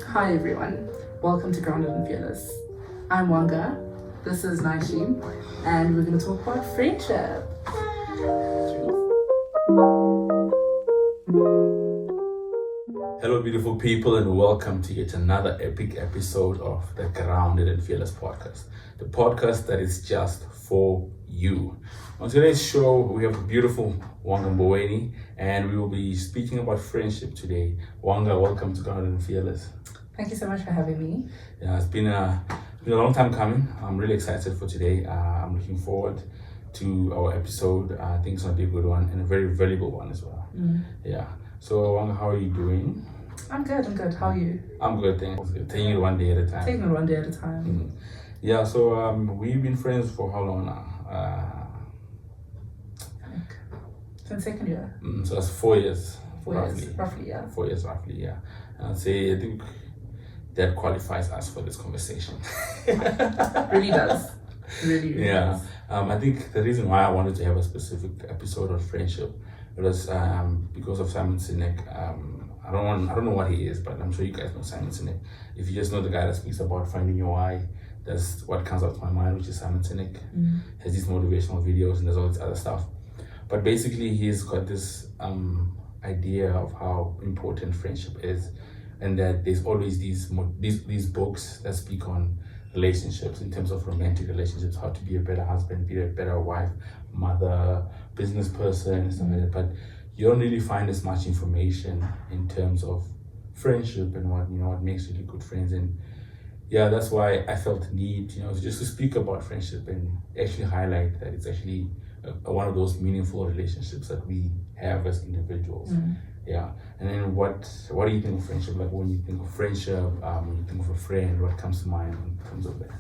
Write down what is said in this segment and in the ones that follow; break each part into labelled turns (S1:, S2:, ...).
S1: Hi everyone, welcome to Grounded and Fearless. I'm Wanga, this is Nnaishi, and we're going to talk about friendship.
S2: Hello beautiful people, and welcome to yet another epic episode of the Grounded and Fearless podcast. The podcast that is just for you. On today's show, we have a beautiful Wanga Monyeki, and we will be speaking about friendship today. Wanga, welcome to Grounded and Fearless.
S1: Thank you so much for having me.
S2: Yeah, it's been a long time coming. I'm really excited for today. I'm looking forward to our episode. I think it's going to be a good one and a very valuable one as well. Yeah. So, Wanga, how are you doing?
S1: I'm good. How are you?
S2: I'm good, thanks. Taking it one day at a time.
S1: Taking it one day at a time.
S2: Yeah, so we've been friends for how long now?
S1: Since second year.
S2: So that's 4 years.
S1: 4 years, roughly, yeah.
S2: 4 years, roughly, yeah. And I think that qualifies us for this conversation.
S1: Really does. Really
S2: yeah.
S1: does.
S2: I think the reason why I wanted to have a specific episode on friendship was because of Simon Sinek. I don't know what he is, but I'm sure you guys know Simon Sinek. If you just know the guy that speaks about finding your why, that's what comes up to my mind, which is Simon Sinek. Has these motivational videos and there's all this other stuff. But basically, he's got this idea of how important friendship is, and that there's always these books that speak on relationships in terms of romantic relationships, how to be a better husband, be a better wife, mother, business person, and stuff like that. But you don't really find as much information in terms of friendship and what makes really good friends. And yeah, that's why I felt the need, just to speak about friendship and actually highlight that it's actually one of those meaningful relationships that we have as individuals. Yeah. And then what do you think of friendship? Like when you think of friendship, when you think of a friend, what comes to mind in terms of that?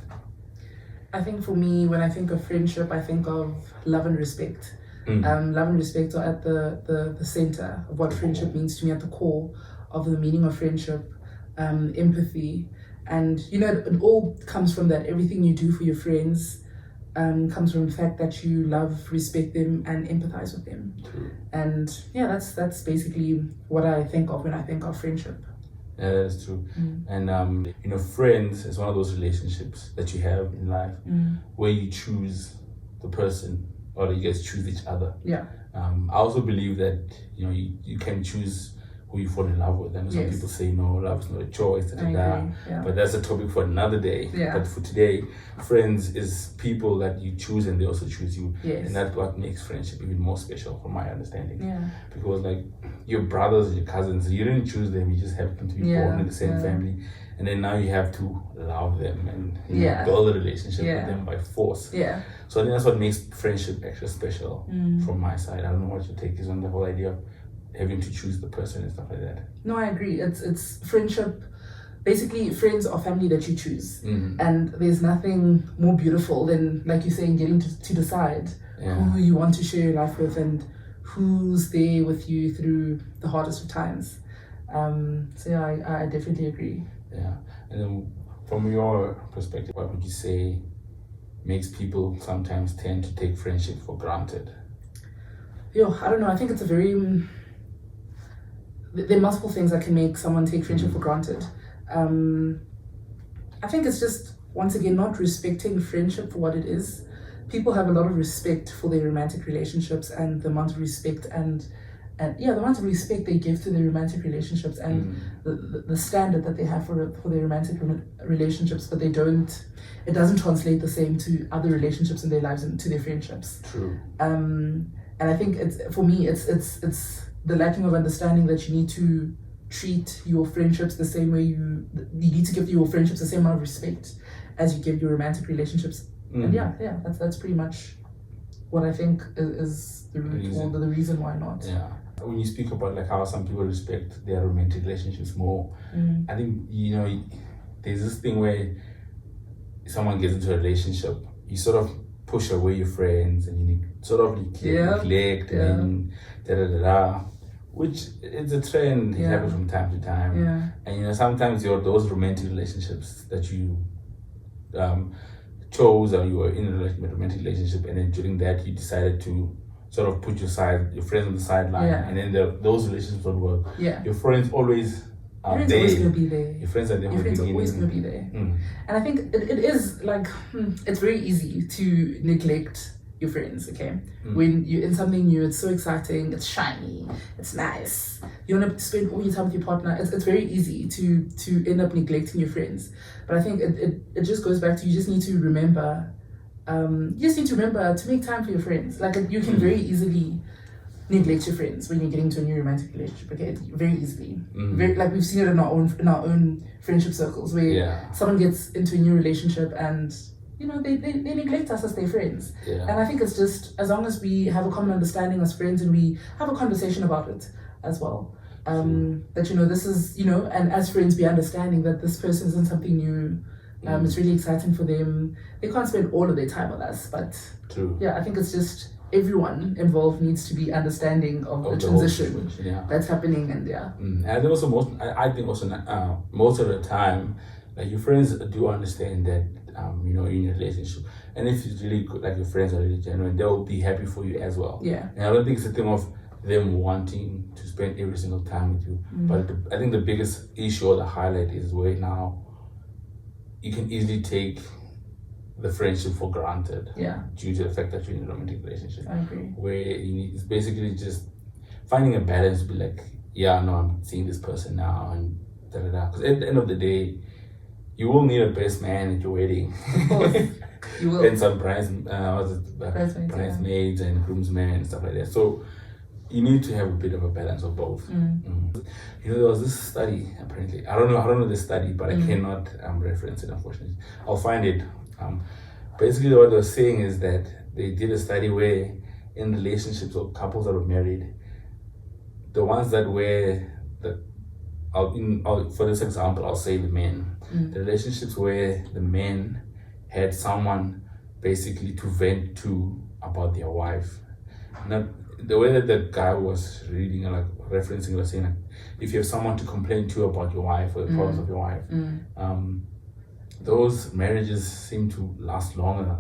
S1: I think for me, when I think of friendship, I think of love and respect. Love and respect are at the center of what friendship means to me, at the core of the meaning of friendship. Empathy, and it all comes from that. Everything you do for your friends comes from the fact that you love, respect them, and empathize with them.
S2: True.
S1: And yeah, that's basically what I think of when I think of friendship.
S2: Yeah, that is true. And friends is one of those relationships that you have in life where you choose the person, or you guys choose each other.
S1: Yeah.
S2: I also believe that you can choose who you fall in love with. And some people say no, love is not a choice.
S1: Yeah. But
S2: that's a topic for another day.
S1: Yeah.
S2: But for today, friends is people that you choose and they also choose you.
S1: Yes.
S2: And that's what makes friendship even more special, from my understanding.
S1: Yeah.
S2: Because like your brothers and your cousins, you didn't choose them. You just happen to be born in the same family. And then now you have to love them and build a relationship with them by force.
S1: Yeah.
S2: So I think that's what makes friendship extra special from my side. I don't know what your take is on the whole idea of having to choose the person and stuff like that.
S1: No, I agree. It's friendship. Basically, friends are family that you choose. And there's nothing more beautiful than, like you're saying, getting to decide who you want to share your life with and who's there with you through the hardest of times. So yeah, I definitely agree.
S2: Yeah. And then from your perspective, what would you say makes people sometimes tend to take friendship for granted?
S1: I don't know. I think it's there are multiple things that can make someone take friendship for granted. I think it's just, once again, not respecting friendship for what it is. People have a lot of respect for their romantic relationships and the amount of respect the amount of respect they give to their romantic relationships and the standard that they have for their romantic relationships, but it doesn't translate the same to other relationships in their lives and to their friendships.
S2: True.
S1: And I think it's the lacking of understanding that you need to treat your friendships the same way you need to give your friendships the same amount of respect as you give your romantic relationships. And that's pretty much what I think is the root or the reason why not.
S2: Yeah. When you speak about like how some people respect their romantic relationships more, I think there's this thing where someone gets into a relationship, you sort of push away your friends and you sort of neglect and which is a trend. It happens from time to time. And sometimes those romantic relationships that you chose, or you were in a romantic relationship, and then during that you decided to sort of put your friends on the sideline, and then those relationships don't work. Your friends always
S1: Your friends are always going to be there.
S2: Your friends are there.
S1: Your friends are always going to be there. And I think it is like, it's very easy to neglect your friends, okay? When you're in something new, it's so exciting, it's shiny, it's nice. You want to spend all your time with your partner. It's very easy to end up neglecting your friends. But I think it just goes back to, you just need to remember, to make time for your friends. Like, you can very easily neglect your friends when you're getting to a new romantic relationship, okay? Very easily. Like, we've seen it in our own friendship circles, where someone gets into a new relationship and they neglect us as their friends. And I think it's just, as long as we have a common understanding as friends and we have a conversation about it as well, that this is, and as friends be understanding that this person is in something new. It's really exciting for them. They can't spend all of their time with us, but I think it's just everyone involved needs to be understanding of the transition that's happening, and
S2: and I think also most of the time, like, your friends do understand that in your relationship, and if it's really good, like, your friends are really genuine, they'll be happy for you as well. And I don't think it's a thing of them wanting to spend every single time with you, but I think the biggest issue or the highlight is where now you can easily take the friendship for granted due to the fact that you're in a romantic relationship.
S1: I agree.
S2: Where it's basically just finding a balance to be like, I'm seeing this person now, and because at the end of the day, you will need a best man at your wedding.
S1: Of course, you will.
S2: And some bridesmaids and groomsmen and stuff like that. So you need to have a bit of a balance of both. There was this study, apparently. I don't know the study, but I cannot reference it, unfortunately. I'll find it. Basically, what they were saying is that they did a study where, in relationships or couples that were married, the ones that were for this example, I'll say the men. The relationships where the men had someone basically to vent to about their wife. Now, the way that the guy was reading, like, referencing, was saying, like, if you have someone to complain to about your wife or the problems of your wife, those marriages seem to last longer,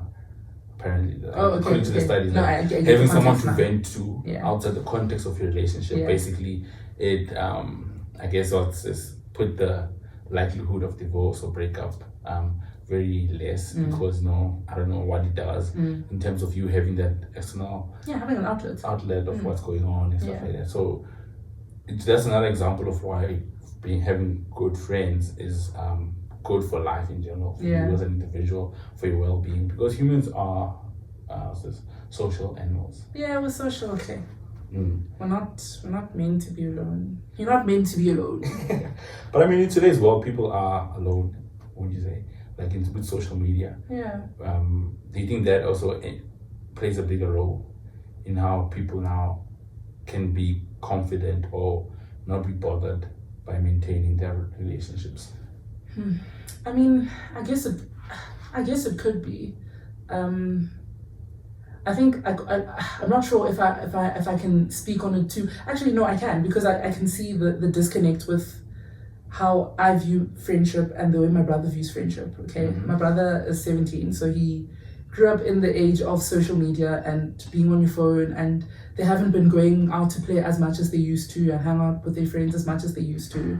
S2: apparently. According to the studies, having someone to vent to outside the context of your relationship, basically, it, I guess, put the likelihood of divorce or breakup very less, because I don't know what it does in terms of you having that external
S1: having an outlet
S2: of what's going on and stuff like that. So that's another example of why having good friends is good for life in general, for you as an individual, for your well-being, because humans are social animals.
S1: We're social, okay. We're not meant to be alone. You're not meant to be alone.
S2: But I mean, in today's world, people are alone, would you say? Like, with social media. Do you think that also plays a bigger role in how people now can be confident or not be bothered by maintaining their relationships?
S1: I mean, I guess it could be. I think I'm not sure if I can speak on it too. Actually, no, I can, because I can see the disconnect with how I view friendship and the way my brother views friendship. Okay, my brother is 17, so he grew up in the age of social media and being on your phone, and they haven't been going out to play as much as they used to and hang out with their friends as much as they used to.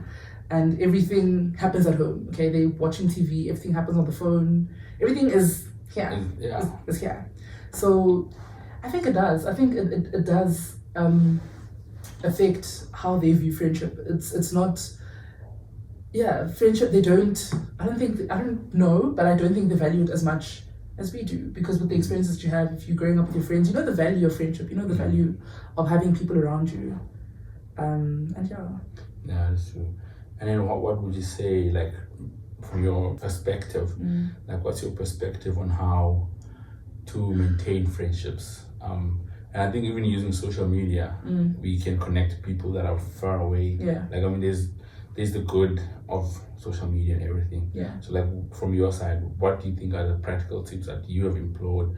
S1: And everything happens at home. Okay, they're watching TV. Everything happens on the phone. Everything is here. Is here. So I think it does. I think it does affect how they view friendship. It's not. Friendship. I don't know, but I don't think they value it as much as we do, because with the experiences that you have, if you're growing up with your friends, you know the value of friendship. You know the value of having people around you.
S2: That's true. And then what would you say, like, from your perspective, like, what's your perspective on how to maintain friendships? And I think even using social media, we can connect people that are far away. Like, I mean, there's the good of social media and everything. So, like, from your side, what do you think are the practical tips that you have employed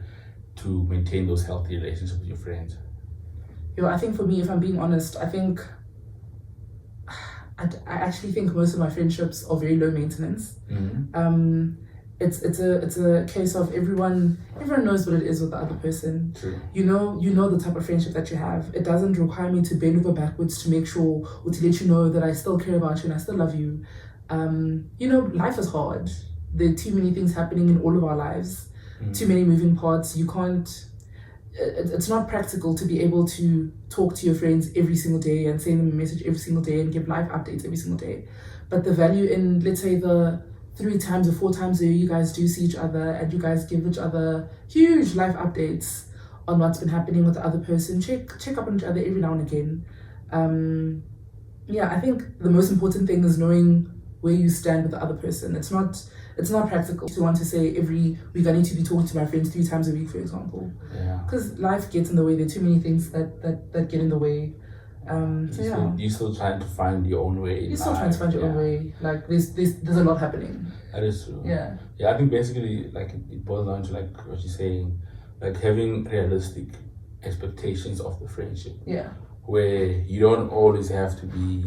S2: to maintain those healthy relationships with your friends?
S1: I think for me, if I'm being honest, I actually think most of my friendships are very low maintenance. it's a case of everyone knows what it is with the other person.
S2: True.
S1: You know the type of friendship that you have. It doesn't require me to bend over backwards to make sure or to let you know that I still care about you and I still love you. Life is hard. There are too many things happening in all of our lives. Too many moving parts. You can't. It's not practical to be able to talk to your friends every single day and send them a message every single day and give life updates every single day. But the value in, let's say, the 3 times or 4 times a year you guys do see each other and you guys give each other huge life updates on what's been happening with the other person. Check up on each other every now and again. I think the most important thing is knowing where you stand with the other person. It's not practical to want to say every week I need to be talking to my friends 3 times a week, for example.
S2: Yeah.
S1: Because life gets in the way. There are too many things that get in the way.
S2: You're still trying to find your own way.
S1: You're still trying to find your own way. Like there's a lot happening.
S2: That is true.
S1: Yeah.
S2: Yeah, I think basically like it boils down to like what you're saying, like having realistic expectations of the friendship.
S1: Yeah.
S2: Where you don't always have to be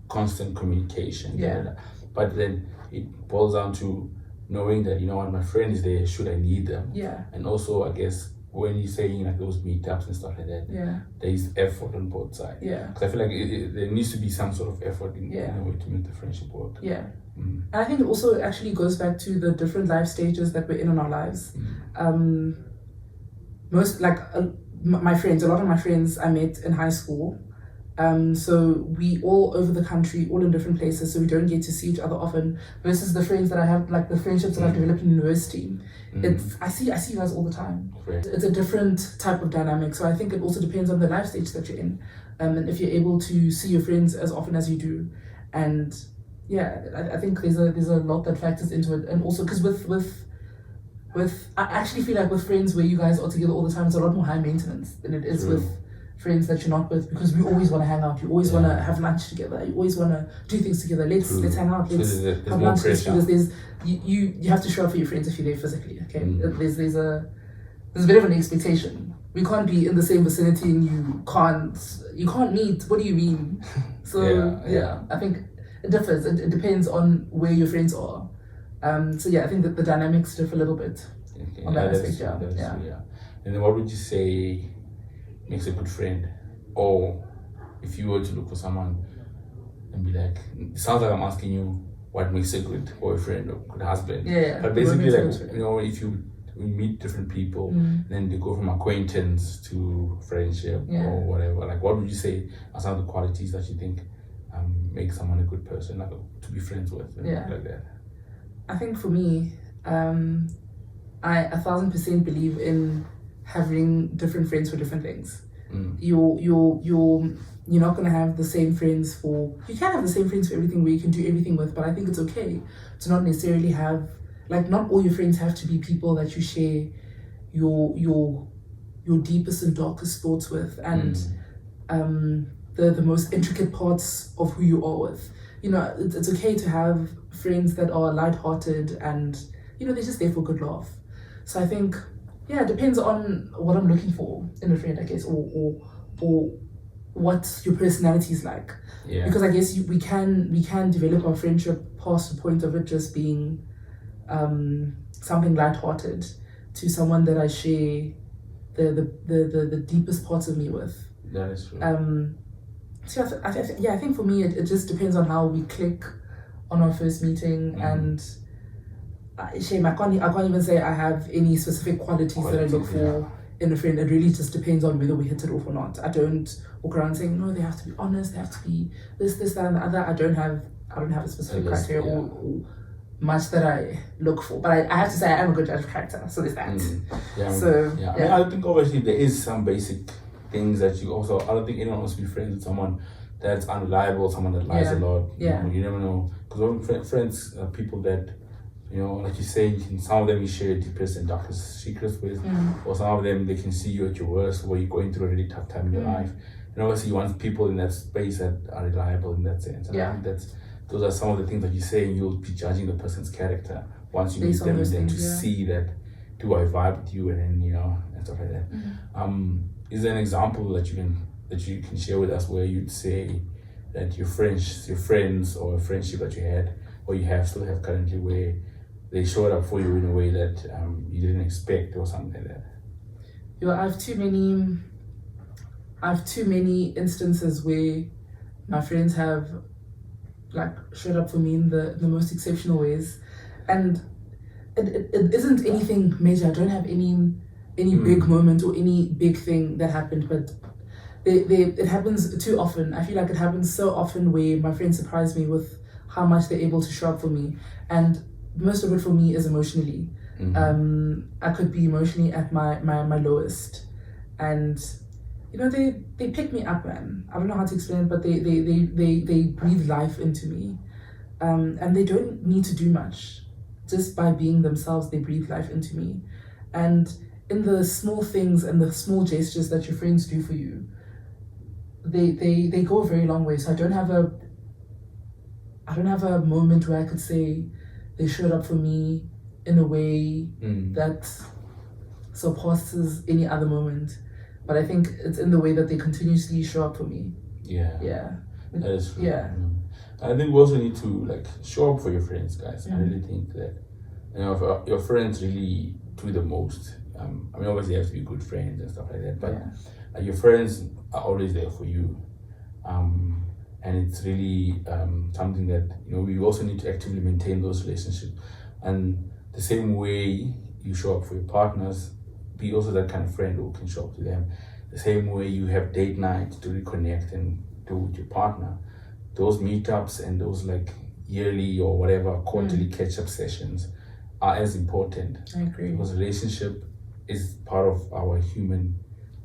S2: constant communication.
S1: Yeah.
S2: But then it boils down to knowing that, my friend is there should I need them.
S1: Yeah.
S2: And also, I guess, when you're saying like those meetups and stuff like that, there is effort on both sides.
S1: Yeah.
S2: Because I feel like there needs to be some sort of effort in a way to make the friendship work.
S1: Yeah. And I think it also actually goes back to the different life stages that we're in our lives. Most like my friends, a lot of my friends I met in high school. So we all over the country, all in different places, so we don't get to see each other often. Versus the friends that I have, like the friendships that I've developed in university. I see you guys all the time.
S2: Right.
S1: It's a different type of dynamic. So I think it also depends on the life stage that you're in, and if you're able to see your friends as often as you do, and I think there's a lot that factors into it, and also because with I actually feel like with friends where you guys are together all the time, it's a lot more high maintenance than it is with friends that you're not with, because we always want to hang out, you always want to have lunch together, you always want to do things together. Let's hang out, let's have lunch, let's do this. You have to show up for your friends if you're there physically. Okay, there's a bit of an expectation. We can't be in the same vicinity and you can't meet. What do you mean? So I think it differs. It depends on where your friends are. I think that the dynamics differ a little bit on that aspect. Yeah.
S2: And then what would you say makes a good friend? Or if you were to look for someone and be like, it sounds like I'm asking you what makes a good boyfriend or good husband.
S1: Yeah.
S2: But basically, like, if you meet different people, then they go from acquaintance to friendship or whatever. Like, what would you say are some of the qualities that you think make someone a good person, like to be friends with, and like that?
S1: I think for me, I 1000% believe in having different friends for different things. You're not gonna have the same friends for. You can have the same friends for everything where you can do everything with, but I think it's okay to not necessarily have, like, not all your friends have to be people that you share your deepest and darkest thoughts with, and the most intricate parts of who you are with. It's okay to have friends that are lighthearted and they're just there for a good laugh. So I think it depends on what I'm looking for in a friend, I guess, or what your personality is like.
S2: Yeah.
S1: Because I guess we can develop our friendship past the point of it just being something lighthearted to someone that I share the deepest parts of me with.
S2: That is true.
S1: I think for me it just depends on how we click on our first meeting, and shame, I can't even say I have any specific qualities that I look for in a friend. It really just depends on whether we hit it off or not. I don't walk around saying, no, they have to be honest, they have to be this, that, and the other. I don't have a specific criteria or much that I look for. But I have to say I am a good judge of character, so there's that.
S2: I think obviously there is some basic things that you also. I don't think anyone wants to be friends with someone that's unreliable, someone that lies a lot. You never know, because friends are people that, like you say, some of them you share your deepest and darkest secrets with, or some of them they can see you at your worst, where you're going through a really tough time in your life. And obviously you want people in that space that are reliable in that sense. And I think those are some of the things that you say, and you'll be judging the person's character once you meet them, and then to see that, do I vibe with you, and then and stuff like that. Is there an example that you can share with us where you'd say that your friends or a friendship that you had or you still have currently, where they showed up for you in a way that you didn't expect or something like that?
S1: I have too many instances where my friends have like showed up for me in the most exceptional ways, and it isn't anything major. I don't have any big moment or any big thing that happened, but it happens too often. I feel like it happens so often where my friends surprise me with how much they're able to show up for me, and most of it for me is emotionally. I could be emotionally at my lowest, and they pick me up, man. I don't know how to explain it, but they breathe life into me, and they don't need to do much. Just by being themselves, they breathe life into me, and in the small things and the small gestures that your friends do for you, they go a very long way. So I don't have a moment where I could say they showed up for me in a way that surpasses any other moment. But I think it's in the way that they continuously show up for me.
S2: Yeah. That is true.
S1: Yeah.
S2: I think we also need to like show up for your friends, guys. I really think that if your friends really do the most. I mean, obviously, you have to be good friends and stuff like that. But your friends are always there for you, and it's really something that we also need to actively maintain those relationships. And the same way you show up for your partners, be also that kind of friend who can show up to them. The same way you have date night to reconnect and do with your partner. Those meetups and those like yearly or whatever quarterly catch-up sessions are as important.
S1: I agree.
S2: Because relationship is part of our human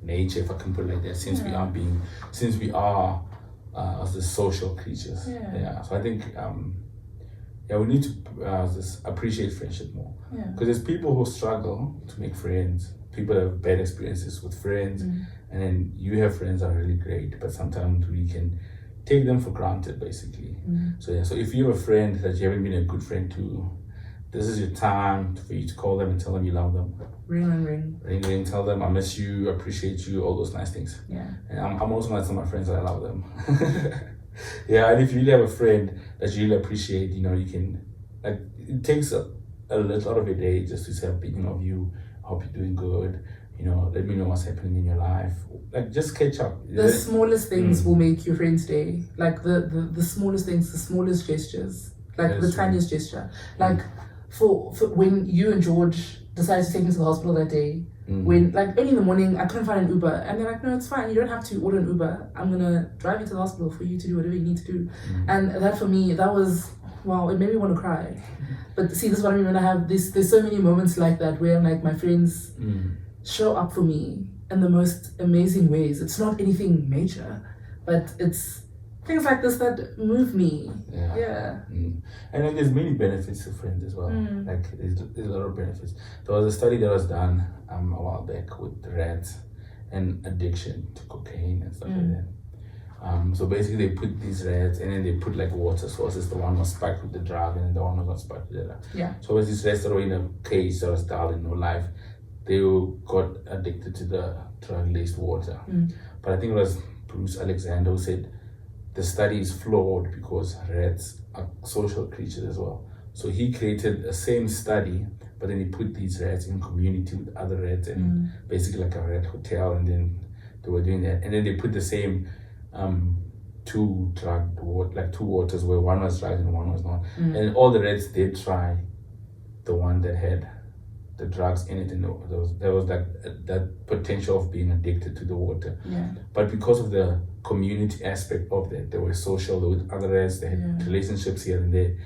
S2: nature, if I can put it like that, since we are as the social creatures. So I think we need to just appreciate friendship more. Because there's people who struggle to make friends, people have bad experiences with friends, and then you have friends that are really great, but sometimes we can take them for granted, basically. So if you have a friend that you haven't been a good friend to, this is your time for you to call them and tell them you love them. Ring, tell them I miss you, appreciate you, all those nice things. And I'm also going to tell my friends that I love them. And if you really have a friend that you really appreciate, you can, like, it takes a little out of your day just to say, I'm thinking of you, I hope you're doing good, let me know what's happening in your life. Like, just catch up.
S1: The smallest things will make your friend's day. Like the smallest things, the smallest gestures, like the tiniest gesture. Like for when you and George decided to take me to the hospital that day, when like early in the morning I couldn't find an Uber, and they're like, no, it's fine, you don't have to order an Uber, I'm gonna drive you to the hospital for you to do whatever you need to do. And that for me, that was, wow, it made me want to cry. But see, this is what I mean when I have this, there's so many moments like that where I'm like, my friends show up for me in the most amazing ways. It's not anything major, but it's things like this that move me.
S2: And then there's many benefits to friends as well. Like there's a lot of benefits. There was a study that was done a while back with rats and addiction to cocaine and stuff like that. So basically they put these rats and then they put like water sources. The one was spiked with the drug and then the one was not spiked with the drug. So as these rats that were in a cage that was dull and no life, they got addicted to the drug-laced water. But I think it was Bruce Alexander who said the study is flawed because rats are social creatures as well. So he created the same study, but then he put these rats in community with other rats and basically like a rat hotel, and then they were doing that. And then they put the same two waters where one was drugged and one was not. And all the rats did try the one that had the drugs in it, and there was that potential of being addicted to the water. But because of the community aspect of that, they were social with other rats, they had relationships here and there.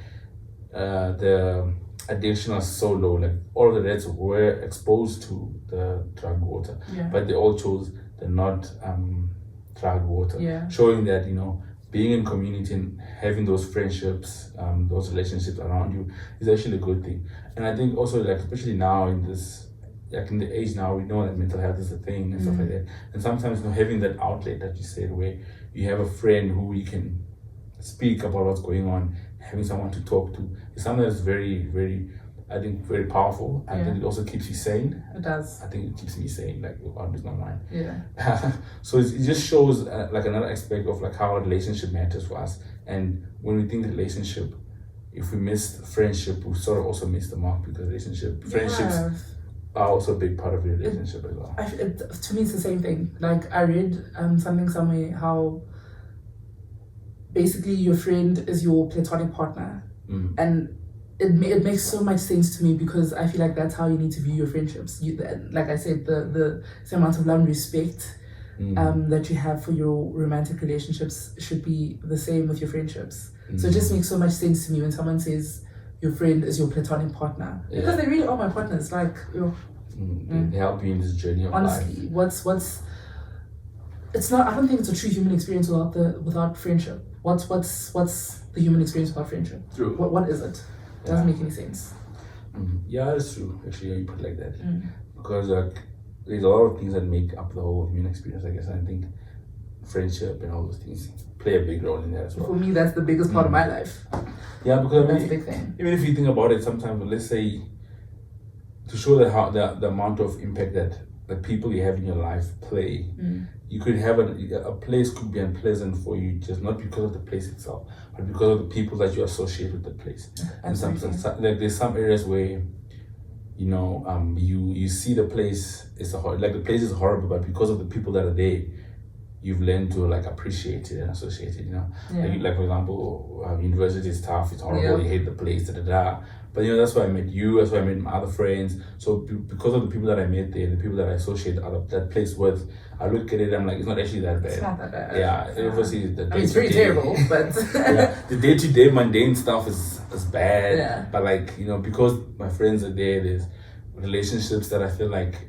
S2: The addiction was so low, like all the rats were exposed to the drug water, but they all chose the not drug water, showing that being in community and having those friendships, those relationships around you is actually a good thing. And I think also, like, especially now in this, like in the age now, we know that mental health is a thing and stuff like that. And sometimes having that outlet that you said, where you have a friend who you can speak about what's going on, having someone to talk to, is something that's very, very, I think, very powerful. I think it also keeps you sane.
S1: It does.
S2: I think it keeps me sane, like, God is not mine. So it just shows like another aspect of like how a relationship matters for us. And when we think relationship, if we missed friendship, we sort of also missed the mark, because friendships are also a big part of your relationship as well.
S1: To me, it's the same thing. Like, I read something somewhere how basically your friend is your platonic partner, and it makes so much sense to me, because I feel like that's how you need to view your friendships. Like I said, the same amount of love and respect that you have for your romantic relationships should be the same with your friendships. So it just makes so much sense to me when someone says your friend is your platonic partner, because they really are my partners. Like,
S2: they help you in this journey of
S1: honestly,
S2: life.
S1: what's it's not. I don't think it's a true human experience without friendship. What's the human experience without friendship?
S2: True.
S1: What is it? It doesn't make any sense.
S2: Yeah, that's true. Actually, when you put it like that, because there's a lot of things that make up the whole human experience, I guess. And I think friendship and all those things play a big role in that as well.
S1: For me, that's the biggest part of my life.
S2: Yeah, because
S1: that's a big thing.
S2: Even if you think about it, sometimes, let's say, to show the amount of impact that the people you have in your life play, you could have a place could be unpleasant for you, just not because of the place itself, but because of the people that you associate with the place. And like there's some areas where, you see the place is the place is horrible, but because of the people that are there, you've learned to like appreciate it and associate it. Like for example, university is tough, it's horrible, you hate the place, But that's why I met you, that's why I met my other friends. So because of the people that I met there, the people that I associate that place with, I look at it, I'm like, it's not actually that bad.
S1: It's not that bad.
S2: Yeah, obviously
S1: it's very terrible, but
S2: the day-to-day mundane stuff is bad.
S1: Yeah.
S2: But like, because my friends are there, there's relationships that I feel like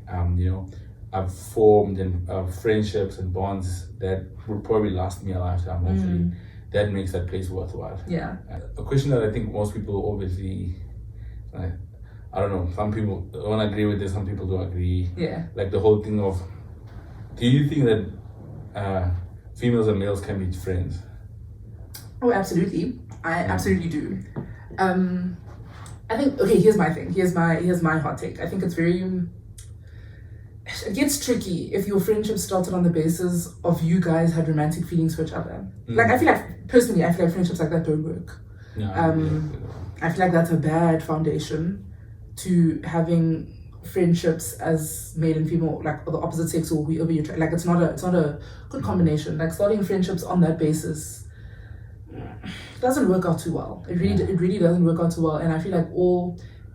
S2: I've formed, and friendships and bonds that will probably last me a lifetime, hopefully. That makes that place worthwhile.
S1: Yeah.
S2: A question that I think most people obviously, I don't know, some people don't agree with this, some people don't agree.
S1: Yeah.
S2: Like the whole thing of, do you think that females and males can be friends?
S1: Oh, absolutely. I absolutely do. I think, okay, here's my thing. Here's my hot take. I think it gets tricky if your friendship started on the basis of you guys had romantic feelings for each other. Like, I feel like friendships like that don't work. I feel like that's a bad foundation to having friendships as male and female, like the opposite sex or whoever you're like. It's not a good combination. Like, starting friendships on that basis doesn't work out too well. It really doesn't work out too well. And I feel like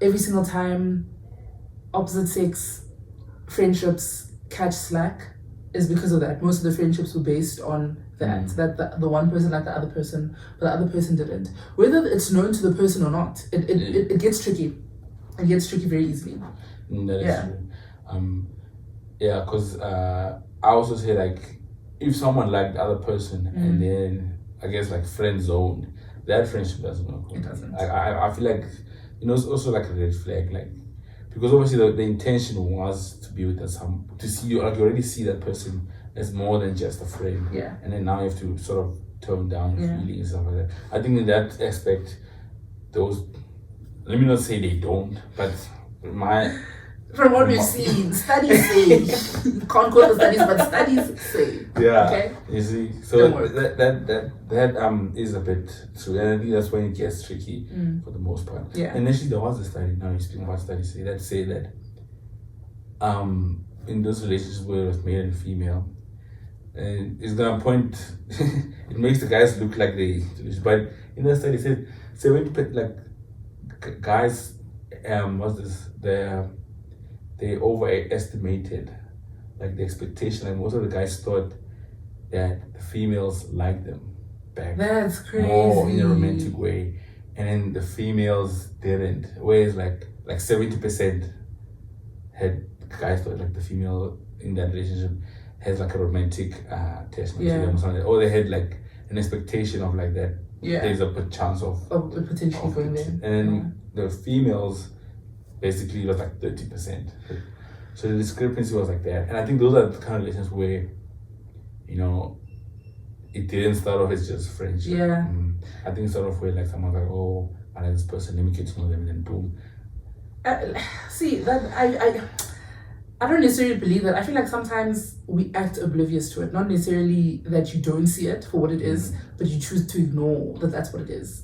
S1: every single time opposite sex friendships catch slack is because of that. Most of the friendships were based on that the one person liked the other person, but the other person didn't. Whether it's known to the person or not, it gets tricky. It gets tricky very easily.
S2: That is true. Because I also say, like, if someone liked the other person and then I guess like friend zoned, that friendship doesn't work.
S1: It doesn't.
S2: I feel like it's also like a red flag, like, because obviously the intention was to be with to see you, like, you already see that person as more than just a friend.
S1: Yeah.
S2: And then now you have to sort of tone down your feelings and stuff like that. I think in that aspect, let me not say they don't, but
S1: from what we've seen, studies say, can't quote the studies, but studies say.
S2: Yeah.
S1: Okay.
S2: You see, so that is a bit true, and I think that's when it gets tricky for the most part.
S1: Yeah.
S2: And actually, there was a study. Now you're speaking about studies that say that in those relationships where it's male and female, and it's gonna point. It makes the guys look like but in that study it said 70% like guys, they overestimated like the expectation, and most of the guys thought that the females liked them back.
S1: That's crazy.
S2: More in a romantic way, and then the females didn't. Whereas like 70% had guys thought like the female in that relationship has like a romantic attachment to them or something, or they had like an expectation of like that.
S1: Yeah.
S2: There's a good chance of
S1: potentially going there.
S2: And then the females basically was like 30%. So the discrepancy was like that. And I think those are the kind of relations where, it didn't start off as just friendship.
S1: Yeah.
S2: I think it started off where like someone's like, oh, I like this person, let me get to know them, and then boom.
S1: See, that I don't necessarily believe that. I feel like sometimes we act oblivious to it. Not necessarily that you don't see it for what it is, but you choose to ignore that that's what it is.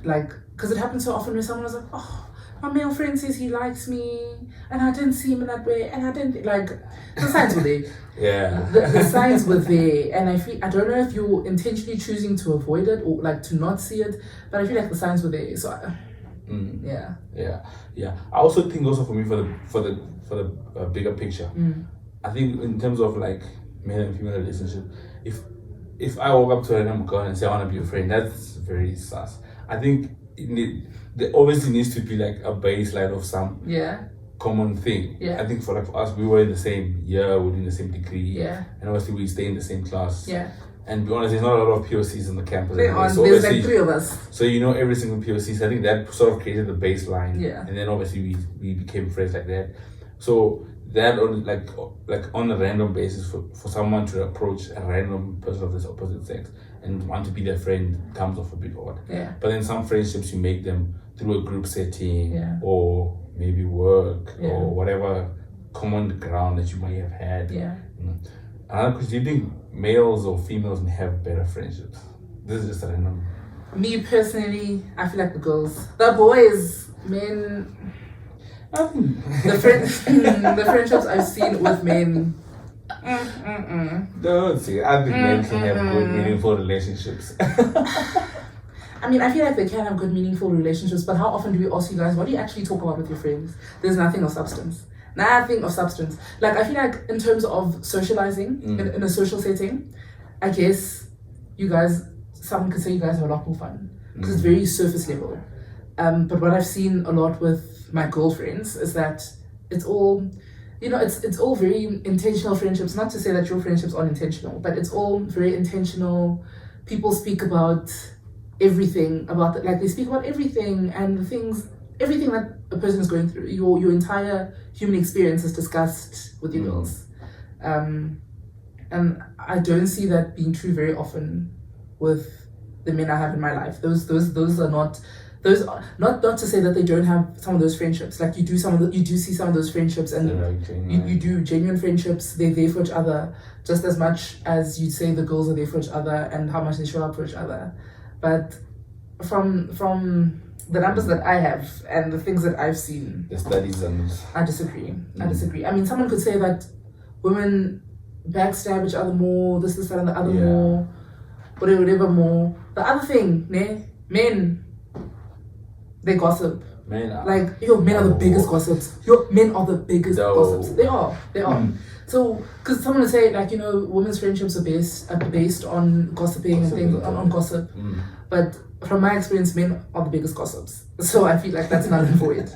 S1: Like, because it happens so often where someone was like, oh, my male friend says he likes me, and I didn't see him in that way, and I didn't, like, the signs were there.
S2: Yeah.
S1: The signs were there, and I don't know if you're intentionally choosing to avoid it or like to not see it, but I feel like the signs were there. So, yeah.
S2: I also think also for me for the bigger picture, I think in terms of like male and female relationship, if I walk up to a random girl and say I want to be your friend, that's very sus. I think there obviously needs to be like a baseline of some common thing. I think for us, we were in the same year, we're doing the same degree, and obviously we stay in the same class. And to be honest, there's not a lot of POCs on the campus.
S1: There's like 3 of us.
S2: So you know every single POC. So I think that sort of created the baseline. And then obviously we became friends like that. So that on like on a random basis for someone to approach a random person of this opposite sex and want to be their friend comes off a bit odd. But then some friendships you make them through a group setting or maybe work or whatever common ground that you might have had. Because do you think males or females may have better friendships? This is just a random.
S1: Me personally, I feel like the girls, the boys, men. The friendships I've seen with men.
S2: Don't see. I think men can have good, meaningful relationships.
S1: I mean, I feel like they can have good, meaningful relationships, but how often do we ask you guys, what do you actually talk about with your friends? There's nothing of substance. Nothing of substance. Like, I feel like in terms of socializing, in a social setting, I guess someone could say you guys have a lot more fun. Because it's very surface level. But what I've seen a lot with my girlfriends is that it's all, it's all very intentional friendships. Not to say that your friendships aren't intentional, but it's all very intentional. People speak about everything, they speak about everything and everything that a person is going through. Your entire human experience is discussed with your girls. And I don't see that being true very often with the men I have in my life. Those are not to say that they don't have some of those friendships. Like you do see some of those friendships, and you do genuine friendships. They're there for each other just as much as you'd say the girls are there for each other and how much they show up for each other. But from the numbers that I have and the things that I've seen,
S2: the studies, and
S1: I disagree. I mean, someone could say that women backstab each other more, this, that, and the other more, whatever more. The other thing, men, they gossip.
S2: Men are
S1: men are the biggest gossips. Men are the biggest gossips. They are. So, because someone would say, women's friendships are based on gossiping and things, on gossip. But from my experience, men are the biggest gossips. So I feel like that's null and void.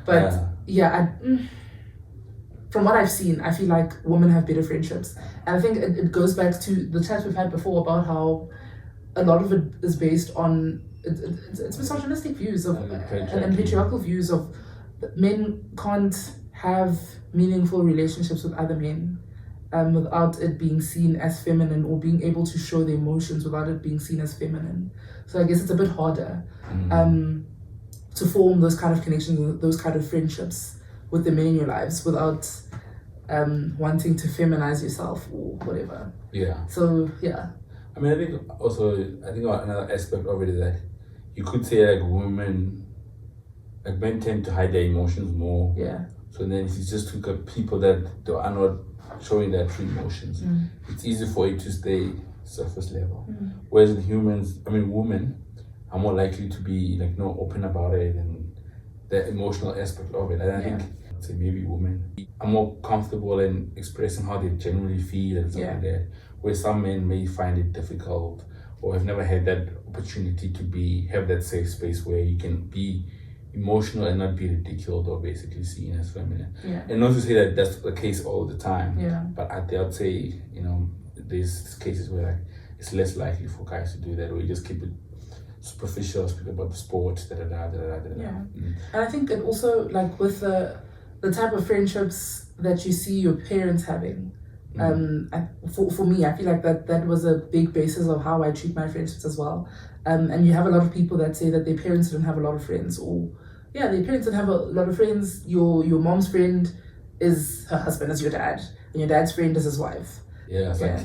S1: But from what I've seen, I feel like women have better friendships. And I think it goes back to the chat we've had before about how a lot of it is based on it's misogynistic views of and patriarchal views of men can't have meaningful relationships with other men without it being seen as feminine, or being able to show their emotions without it being seen as feminine. So I guess it's a bit harder to form those kind of connections, those kind of friendships with the men in your lives without wanting to feminize yourself or whatever. So
S2: I mean, I think another aspect of it is that you could say men tend to hide their emotions more. So then if you just look at people that they are not showing their true emotions, it's easy for it to stay surface level. Whereas women are more likely to be open about it and the emotional aspect of it. And I think maybe women are more comfortable in expressing how they genuinely feel and stuff like that. Where some men may find it difficult or have never had that opportunity to have that safe space where you can be emotional and not be ridiculed or basically seen as feminine. And not to say that that's the case all the time, but I'd say, there's cases where it's less likely for guys to do that, or you just keep it superficial, speak about the sport,
S1: And I think it also, with the type of friendships that you see your parents having, for me, I feel like that was a big basis of how I treat my friendships as well. And you have a lot of people that say that their parents didn't have a lot of friends, or their parents didn't have a lot of friends. Your mom's friend is her husband, is your dad, and your dad's friend is his wife.
S2: Yeah, it's like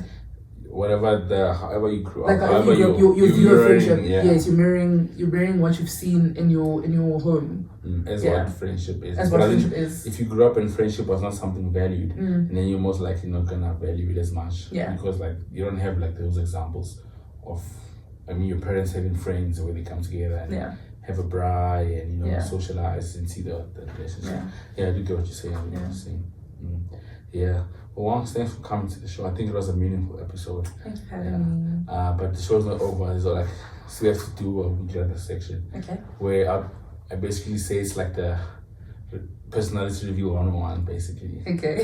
S2: however you grew up,
S1: Like
S2: however
S1: you view a friendship.
S2: yeah.
S1: Yes, you're mirroring what you've seen in your home.
S2: As what friendship is.
S1: As what friendship is.
S2: If you grew up and friendship was not something valued, and then you're most likely not gonna value it as much.
S1: Yeah.
S2: Because like you don't have like those examples of, I mean, your parents having friends where they come together and have a braai and socialize and see the relationship. Yeah, I do get what you're saying. Yeah. Well, thanks for coming to the show. I think it was a meaningful episode.
S1: Thanks for having me.
S2: But the show's not over. So like, we have to do a weekend section.
S1: Okay.
S2: Where I basically say it's like the personality review 101, basically.
S1: Okay.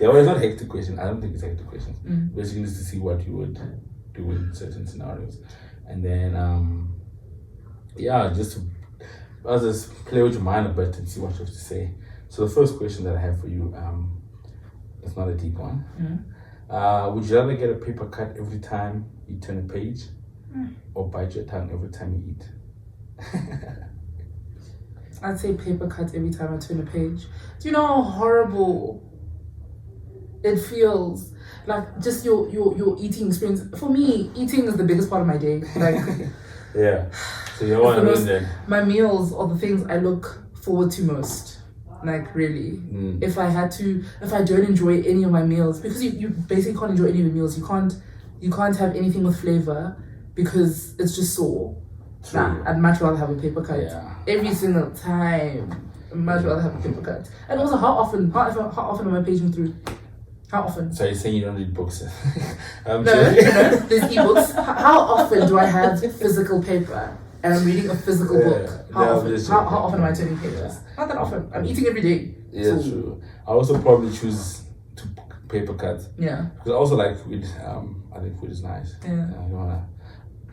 S2: Well, it's not a hectic question. I don't think it's a hectic question. Basically, it's to see what you would do in certain scenarios, and then I'll just play with your mind a bit and see what you have to say. So the first question that I have for you, it's not a deep one. Would you rather get a paper cut every time you turn a page, or bite your tongue every time you eat?
S1: I'd say paper cut every time I turn a page. Do you know how horrible it feels? Like just your eating experience. For me, eating is the biggest part of my day. Like
S2: yeah. So you want to win then? My
S1: meals are the things I look forward to most. Like really. If I don't enjoy any of my meals, because you basically can't enjoy any of your meals. You can't have anything with flavor because it's just sore. Nah, I'd much rather have a paper cut. Every single time. I'd much rather have a paper cut. And also, how often am I paging through? How often?
S2: So you're saying you don't read books?
S1: No, there's ebooks. How often do I have physical paper and I'm reading a physical book? How often am I turning pages? Not that often. I'm eating every day.
S2: Yeah, so. True. I also probably choose to paper cut.
S1: Yeah.
S2: Because I also like food. I think food is nice.
S1: Yeah.
S2: You don't want to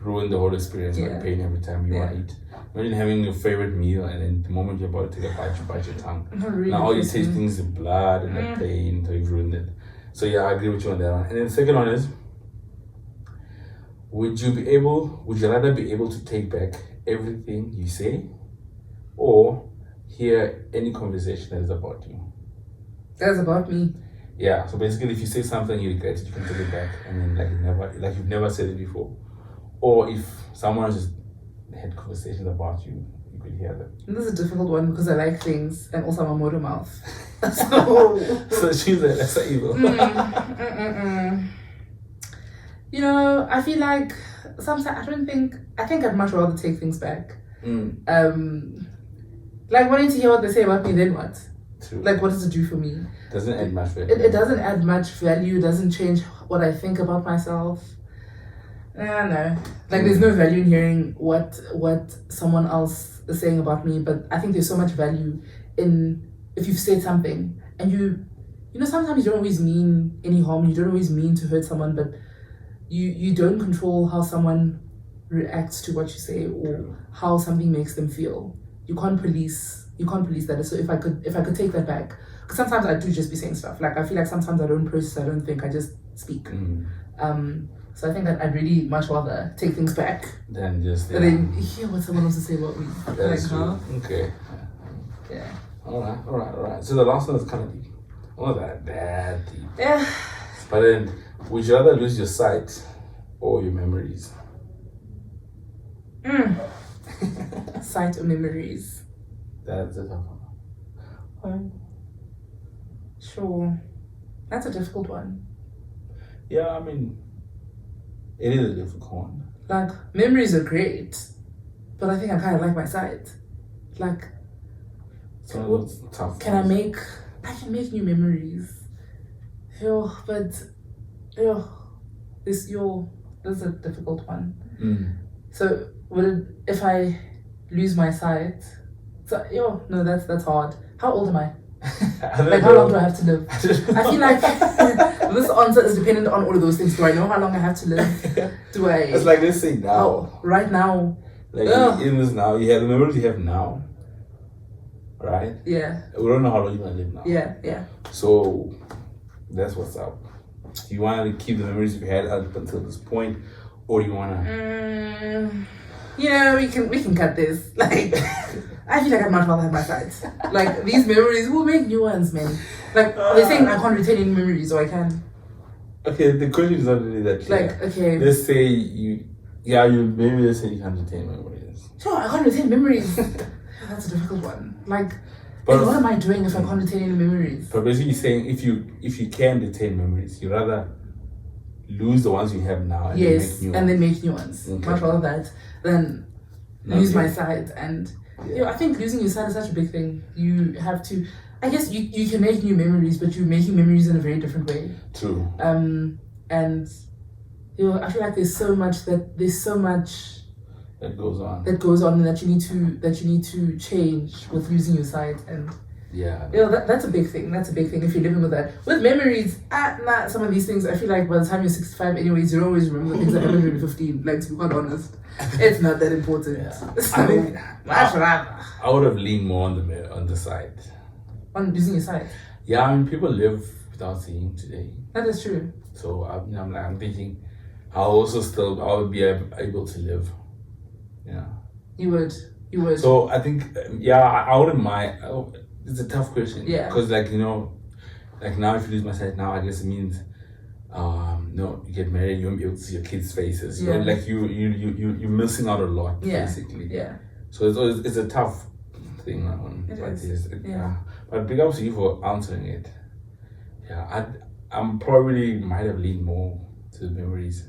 S2: ruin the whole experience by paying every time you want to eat. Imagine having your favorite meal and then the moment you're about to take a bite, you bite your tongue.
S1: Really
S2: now all you taste things is the blood and the pain until you've ruined it. So yeah, I agree with you on that one. And then the second one is, would you rather be able to take back everything you say, or hear any conversation that is about you?
S1: That's about me.
S2: Yeah. So basically, if you say something you regret it, you can take it back, and then you've never said it before. Or if someone just had conversations about you, you could hear them.
S1: This is a difficult one because I like things and also I'm a motor mouth. So
S2: choose it. That's evil.
S1: You know, I feel like sometimes I think I'd much rather take things back. Like wanting to hear what they say about me, then what?
S2: True.
S1: Like what does it do for me?
S2: Doesn't add much value.
S1: It doesn't add much value. It doesn't change what I think about myself. No. Like there's no value in hearing what someone else is saying about me, but I think there's so much value in if you've said something and you know sometimes you don't always mean any harm, you don't always mean to hurt someone, but you don't control how someone reacts to what you say or how something makes them feel. You can't police that. So if I could take that back, because sometimes I do just be saying stuff. Like I feel like sometimes I don't process, I don't think, I just speak. So I think that I'd really much rather take things back
S2: than just
S1: then hear what someone wants to say about me.
S2: That's
S1: like, huh?
S2: Okay.
S1: Yeah.
S2: All right. So the last one is kind of deep. Not that deep.
S1: Yeah.
S2: But then, would you rather lose your sight or your memories?
S1: Sight or memories?
S2: That's a tough one.
S1: Sure. That's a difficult one.
S2: Yeah, I mean, it is a difficult one.
S1: Like, memories are great, but I think I kind of like my sight. Like,
S2: so it's tough.
S1: I can make new memories. This is a difficult one. So if I lose my sight? So that's hard. How old am I? Like how long do I have to live? I feel like this answer is dependent on all of those things. Do I know how long I have to live? Do I?
S2: It's like let's say now.
S1: Oh, right now.
S2: Like in this now, you have the memories you have now. Right?
S1: Yeah.
S2: We don't know how long you're gonna live now.
S1: Yeah.
S2: So that's what's up. Do you want to keep the memories you had up until this point, or do you want to?
S1: We can cut this. Like, I feel like I'd much rather have my sides. Like, these memories will make new ones, man. Like, they're saying I can't retain any memories, or I can.
S2: Okay, the question is not really that clear.
S1: Like, okay.
S2: Let's say you maybe let's say you can't retain memories.
S1: Sure, I can't retain memories. That's a difficult one. Like, what am I doing if I can't retain any memories?
S2: But basically saying if you can retain memories, you rather lose the ones you have now and
S1: then make new ones.
S2: Okay.
S1: Much rather that than lose my side. And I think losing your side is such a big thing. You have to, I guess you can make new memories, but you're making memories in a very different way.
S2: True.
S1: And I feel like there's so much that goes on and that you need to change with losing your side. And that's a big thing. That's a big thing if you're living with that. With memories, some of these things, I feel like by the time you're 65 anyways, you always remember the things that happened when you were 15. Like, to be quite honest, it's not that important.
S2: Yeah.
S1: So,
S2: I think I would have leaned more on the side.
S1: On losing your side?
S2: Yeah, I mean, people live without seeing today.
S1: That is true.
S2: So I'm thinking I would be able to live. Yeah. You would. So I think, I wouldn't mind. It's a tough question.
S1: Yeah.
S2: Because like now if you lose my sight now, I guess it means, you get married, you won't be able to see your kids' faces.
S1: Yeah.
S2: Like you're missing out a lot, basically.
S1: Yeah.
S2: So it's a tough thing. But big ups to you for answering it. Yeah. I'm probably might have leaned more to the memories,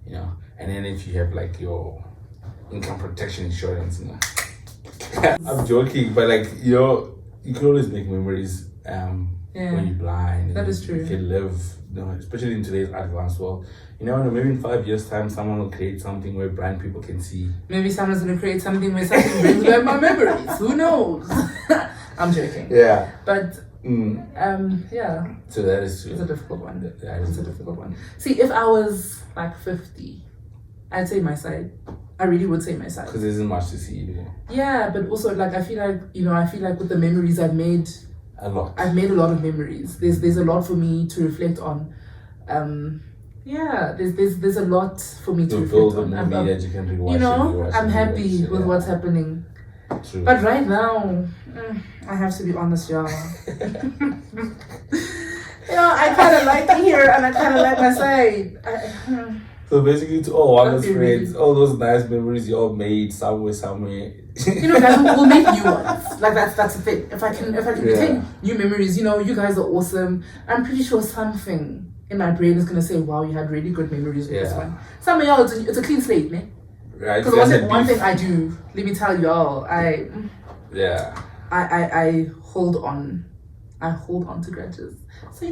S2: and then if you have like your income protection insurance, I'm joking, but like you can always make memories when you're blind.
S1: That is true.
S2: You can live, especially in today's advanced world. You never know, maybe in 5 years' time, someone will create something where blind people can see.
S1: Maybe someone's going to create something where something brings back my memories. Who knows? I'm joking.
S2: Yeah.
S1: But,
S2: So that is true.
S1: It's a difficult one.
S2: Yeah, it's a difficult one.
S1: See, if I was like 50, I'd say my side. I really would say my side.
S2: Because there isn't much to see.
S1: Yeah, but also like I feel like with the memories I've made a lot of memories. There's a lot for me to reflect on. There's a lot for me to reflect on.
S2: A movie that you can rewatch.
S1: I'm happy with what's happening.
S2: True.
S1: But right now, I have to be honest, y'all. I kind of like it here and I kind of like my side.
S2: So basically, to all honest friends, all those nice memories you all made somewhere.
S1: Guys, we'll make new ones. Like that's the thing. If I can take new memories, you guys are awesome. I'm pretty sure something in my brain is gonna say, "Wow, you had really good memories with this one." Some of y'all, it's a clean slate, man.
S2: Right.
S1: Because one thing I do, let me tell y'all, I hold on. I hold on to grudges. So if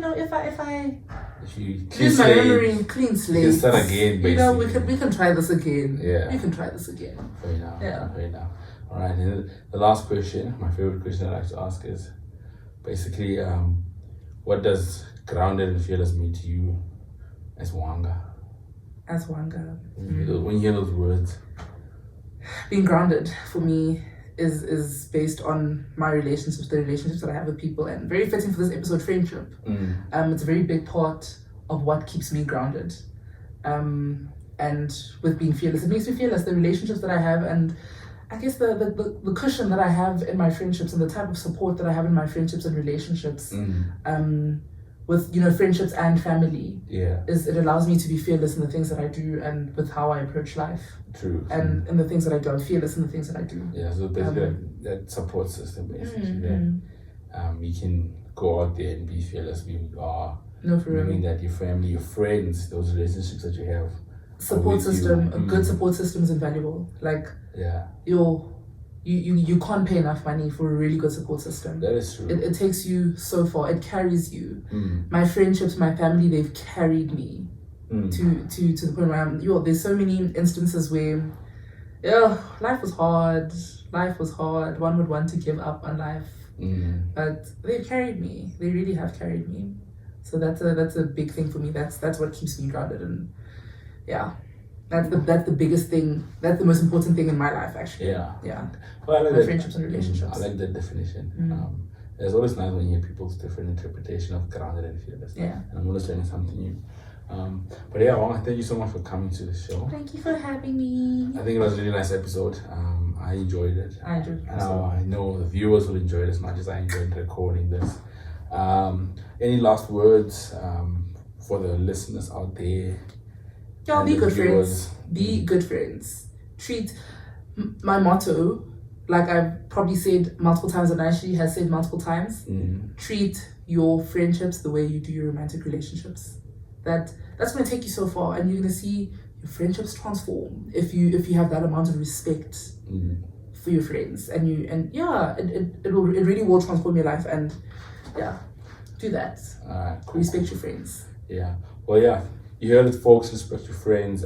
S1: you lose my memory, clean slate.
S2: You start again, basically.
S1: we can try this again.
S2: Yeah.
S1: We can try this again.
S2: Fair enough.
S1: Yeah.
S2: Fair enough. All right. And the last question, my favorite question I like to ask is, basically, what does grounded and fearless mean to you as Wanga?
S1: As Wanga.
S2: When you hear those words,
S1: being grounded for me is based on my relationships, the relationships that I have with people, and very fitting for this episode, friendship. It's a very big part of what keeps me grounded. And with being fearless, it makes me fearless. The relationships that I have, and I guess the cushion that I have in my friendships, and the type of support that I have in my friendships and relationships, with friendships and family, it allows me to be fearless in the things that I do and with how I approach life.
S2: True.
S1: And in the things that I do, I'm fearless in the things that I do.
S2: Yeah, so basically that support system, basically. You can go out there and be fearless. You are.
S1: No, for real.
S2: Meaning that your family, your friends, those relationships that you have.
S1: Support system, a good support system is invaluable. Like, you can't pay enough money for a really good support system.
S2: That is true.
S1: It takes you so far. It carries you. My friendships, my family, they've carried me to the point where there's so many instances where life was hard. One would want to give up on life. But they've carried me. They really have carried me. So that's a big thing for me. That's what keeps me grounded, and that's the biggest thing. That's the most important thing in my life, actually. Yeah.
S2: Well, I like
S1: my friendships and relationships.
S2: I like that definition. It's always nice when you hear people's different interpretation of grounded and fearless.
S1: Yeah.
S2: And I'm always learning something new. But yeah, Wanga, thank you so much for coming to the show.
S1: Thank you for having me.
S2: I think it was a really nice episode. I enjoyed it.
S1: I enjoyed it.
S2: And I know the viewers will enjoy it as much as I enjoyed recording this. Any last words for the listeners out there?
S1: Yeah, be good friends. Be good friends. Treat my motto, like I've probably said multiple times, and Nnaishi has said multiple times. Treat your friendships the way you do your romantic relationships. That's going to take you so far, and you're going to see your friendships transform if you have that amount of respect for your friends, and it really will transform your life. And do that.
S2: Cool.
S1: Respect your friends.
S2: Yeah. Well, yeah. You heard it, folks. Respect your friends.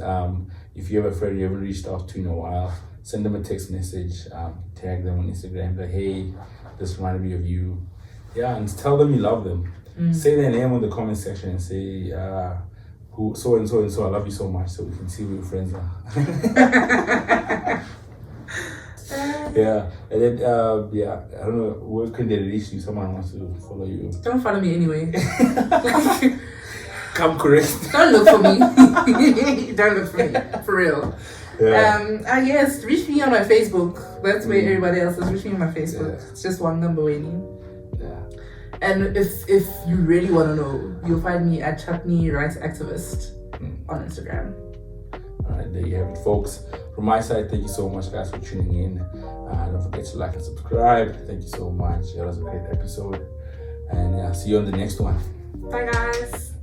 S2: If you have a friend you haven't reached out to in a while, send them a text message. Tag them on Instagram. Like, hey, this reminded me of you. Yeah, and tell them you love them. Say their name on the comment section and say, who so and so and so. I love you so much, so we can see who your friends are. Yeah, and then I don't know, where can they reach you? Someone wants to follow you.
S1: Don't follow me anyway.
S2: Come correct.
S1: Don't look for me. Don't look for me, for real.
S2: Yeah.
S1: Yes, reach me on my Facebook. That's where everybody else is. Reach me on my Facebook.
S2: Yeah.
S1: It's just one number waiting.
S2: Yeah.
S1: And if you really want to know, you'll find me at Chutney Rights Activist on Instagram.
S2: Alright, there you have it, folks. From my side, thank you so much, guys, for tuning in. Don't forget to like and subscribe. Thank you so much. That was a great episode. And see you on the next one.
S1: Bye, guys.